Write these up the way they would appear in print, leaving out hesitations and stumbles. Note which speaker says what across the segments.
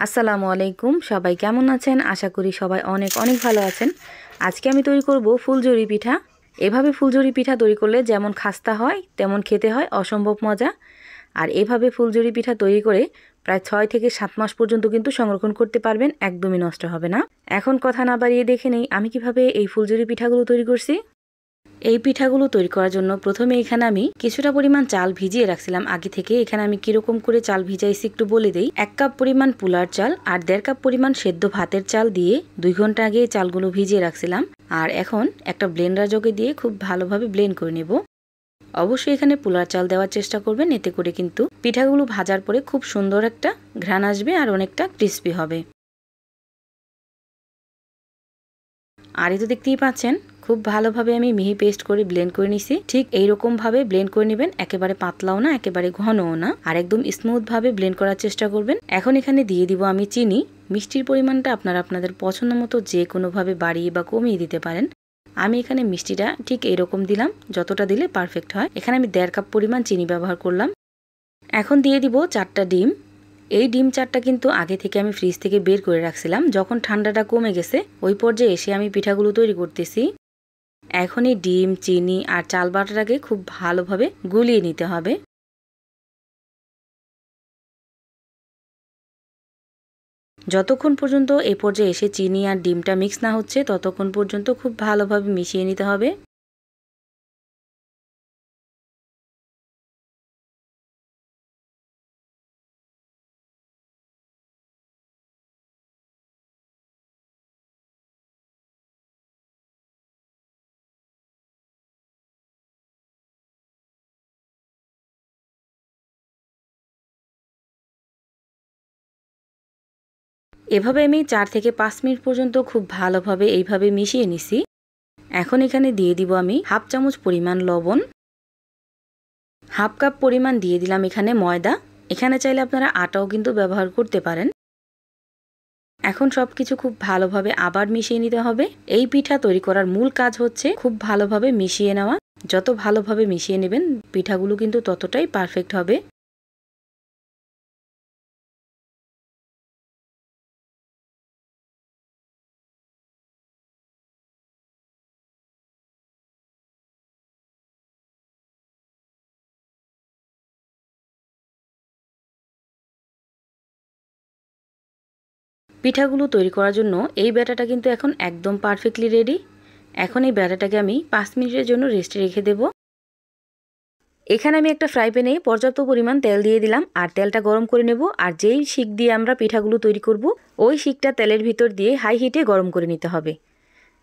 Speaker 1: আসসালামু আলাইকুম। সবাই কেমন আছেন? আশা করি সবাই অনেক অনেক ভালো আছেন। আজকে আমি তৈরি করব ফুলঝুরি পিঠা। এভাবে ফুলঝুরি পিঠা তৈরি করলে যেমন খাস্তা হয় তেমন খেতে হয় অসম্ভব মজা। আর এভাবে ফুলঝুরি পিঠা তৈরি করে প্রায় 6 থেকে 7 মাস পর্যন্ত কিন্তু সংরক্ষণ করতে পারবেন, একদমই নষ্ট হবে না। এখন কথা না বাড়িয়ে দেখে নেই আমি কিভাবে এই ফুলঝুরি পিঠাগুলো তৈরি করছি। এই পিঠাগুলো তৈরি করার জন্য প্রথমে এখানে আমি কিছুটা পরিমাণ চাল ভিজিয়ে রাখছিলাম আগে থেকে। এখানে আমি কিরকম করে চাল ভিজাইছি একটু বলে দেই। 1 কাপ পরিমাণ পোলার চাল আর 1.5 কাপ পরিমাণ সেদ্ধ ভাতের চাল দিয়ে 2 ঘন্টা আগে চালগুলো ভিজিয়ে রাখছিলাম। আর এখন একটা ব্লেন্ডার জগে দিয়ে খুব ভালোভাবে ব্লেন্ড করে নেব। অবশ্যই এখানে পোলার চাল দেওয়ার চেষ্টা করবেন, এতে করে কিন্তু পিঠাগুলো ভাজার পরে খুব সুন্দর একটা ঘ্রাণ আসবে আর অনেকটা ক্রিস্পি হবে। আর এই তো দেখতেই পাচ্ছেন খুব ভালোভাবে আমি মিহি পেস্ট করে ব্লেন্ড করে নিছি। ঠিক এইরকম ভাবে ব্লেন্ড করে নেবেন, একেবারে পাতলাও না একেবারে ঘনও না, আর একদম স্মুথ ভাবে ব্লেন্ড করার চেষ্টা করবেন। এখন এখানে দিয়ে দিব আমি চিনি। মিষ্টির পরিমাণটা আপনারা আপনাদের পছন্দ মতো যে কোনোভাবে বাড়িয়ে বা কমিয়ে দিতে পারেন। আমি এখানে মিষ্টিটা ঠিক এরকম দিলাম, যতটা দিলে পারফেক্ট হয়। এখানে আমি 1.5 কাপ পরিমাণ চিনি ব্যবহার করলাম। এখন দিয়ে দিব 4টা ডিম। এই ডিম 4টা কিন্তু আগে থেকে আমি ফ্রিজ থেকে বের করে রাখছিলাম। যখন ঠান্ডাটা কমে গেছে ওই পর্যায়ে এসে আমি পিঠাগুলো তৈরি করতেছি। এখন এই ডিম, চিনি আর চাল বাটাটাকে খুব ভালোভাবে গুলিয়ে নিতে হবে। যতক্ষণ পর্যন্ত এই পর্যায়ে এসে চিনি আর ডিমটা মিক্স না হচ্ছে ততক্ষণ পর্যন্ত খুব ভালোভাবে মিশিয়ে নিতে হবে। এভাবে আমি 4 থেকে 5 মিনিট পর্যন্ত খুব ভালোভাবে এইভাবে মিশিয়ে নিছি। এখন এখানে দিয়ে দিব আমি 1/2 চামচ পরিমাণ লবণ। 1/2 কাপ পরিমাণ দিয়ে দিলাম এখানে ময়দা। এখানে চাইলে আপনারা আটাও কিন্তু ব্যবহার করতে পারেন। এখন সবকিছু খুব ভালোভাবে আবার মিশিয়ে নিতে হবে। এই পিঠা তৈরি করার মূল কাজ হচ্ছে খুব ভালোভাবে মিশিয়ে নেওয়া। যত ভালোভাবে মিশিয়ে নেবেন পিঠাগুলো কিন্তু ততটাই পারফেক্ট হবে। পিঠাগুলো তৈরি করার জন্য এই ব্যাটাটা কিন্তু এখন একদম পারফেক্টলি রেডি। এখন এই ব্যাটাটাকে আমি 5 মিনিটের জন্য রেস্টে রেখে দেব। এখানে আমি একটা ফ্রাই প্যানে পর্যাপ্ত পরিমাণ তেল দিয়ে দিলাম আর তেলটা গরম করে নেব। আর যেই শিক দিয়ে আমরা পিঠাগুলো তৈরি করব ওই শিকটা তেলের ভিতর দিয়ে হাই হিটে গরম করে নিতে হবে।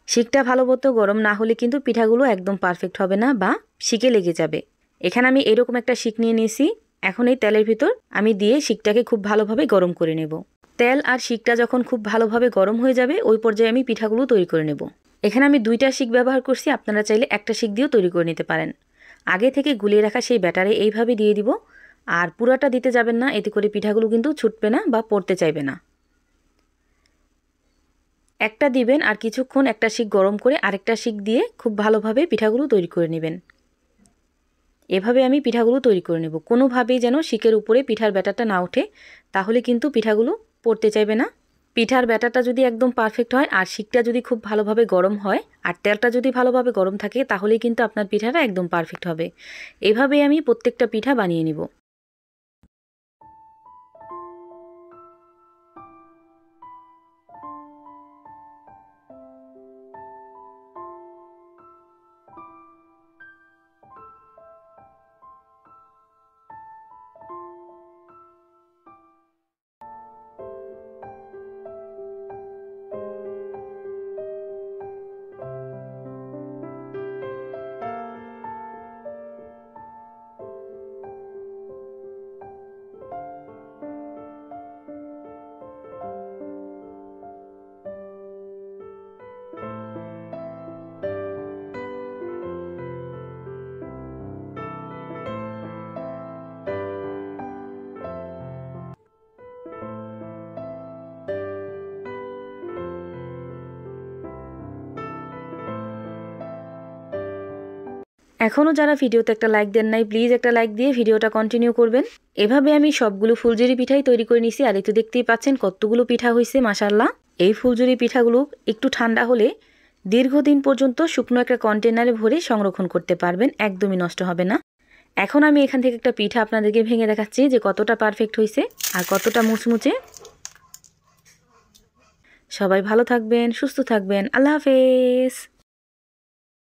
Speaker 1: শিকটা ভালো মতো গরম না হলে কিন্তু পিঠাগুলো একদম পারফেক্ট হবে না বা শিকে লেগে যাবে। এখানে আমি এরকম একটা শিক নিয়ে নিয়েছি। এখন এই তেলের ভিতর আমি দিয়ে শিকটাকে খুব ভালোভাবে গরম করে নেব। তেল আর শিকটা যখন খুব ভালোভাবে গরম হয়ে যাবে ওই পর্যায়ে আমি পিঠাগুলো তৈরি করে নেব। এখানে আমি 2টা শিক ব্যবহার করছি, আপনারা চাইলে একটা শিক দিয়েও তৈরি করে নিতে পারেন। আগে থেকে গুলিয়ে রাখা সেই ব্যাটারে এইভাবে দিয়ে দিব। আর পুরাটা দিতে যাবেন না, এতে করে পিঠাগুলো কিন্তু ছুটবে না বা পড়তে চাইবে না। একটা দিবেন আর কিছুক্ষণ একটা শিক গরম করে আরেকটা শিক দিয়ে খুব ভালোভাবে পিঠাগুলো তৈরি করে নেবেন। এভাবে আমি পিঠাগুলো তৈরি করে নেব। কোনোভাবেই যেন শিকের উপরে পিঠার ব্যাটারটা না ওঠে, তাহলে কিন্তু পিঠাগুলো পড়তে চাইবে না। পিঠার ব্যাটারটা যদি একদম পারফেক্ট হয় আর শিকটা যদি খুব ভালোভাবে গরম হয় আর তেলটা যদি ভালোভাবে গরম থাকে তাহলেই কিন্তু আপনার পিঠাটা একদম পারফেক্ট হবে। এভাবেই আমি প্রত্যেকটা পিঠা বানিয়ে নিব। এখনও যারা ভিডিওতে একটা লাইক দেন নাই প্লিজ একটা লাইক দিয়ে ভিডিওটা কন্টিনিউ করবেন। এভাবে আমি সবগুলো ফুলঝুরি পিঠাই তৈরি করে নিছি। আর এই তো দেখতেই পাচ্ছেন কতগুলো পিঠা হয়েছে মাশাআল্লাহ। এই ফুলঝুরি পিঠাগুলো একটু ঠান্ডা হলে দীর্ঘদিন পর্যন্ত শুকনো একটা কন্টেনারে ভরে সংরক্ষণ করতে পারবেন, একদমই নষ্ট হবে না। এখন আমি এখান থেকে একটা পিঠা আপনাদেরকে ভেঙে দেখাচ্ছি যে কতটা পারফেক্ট হয়েছে আর কতটা মুচমুচে। সবাই ভালো থাকবেন, সুস্থ থাকবেন। আল্লাহ হাফেজ।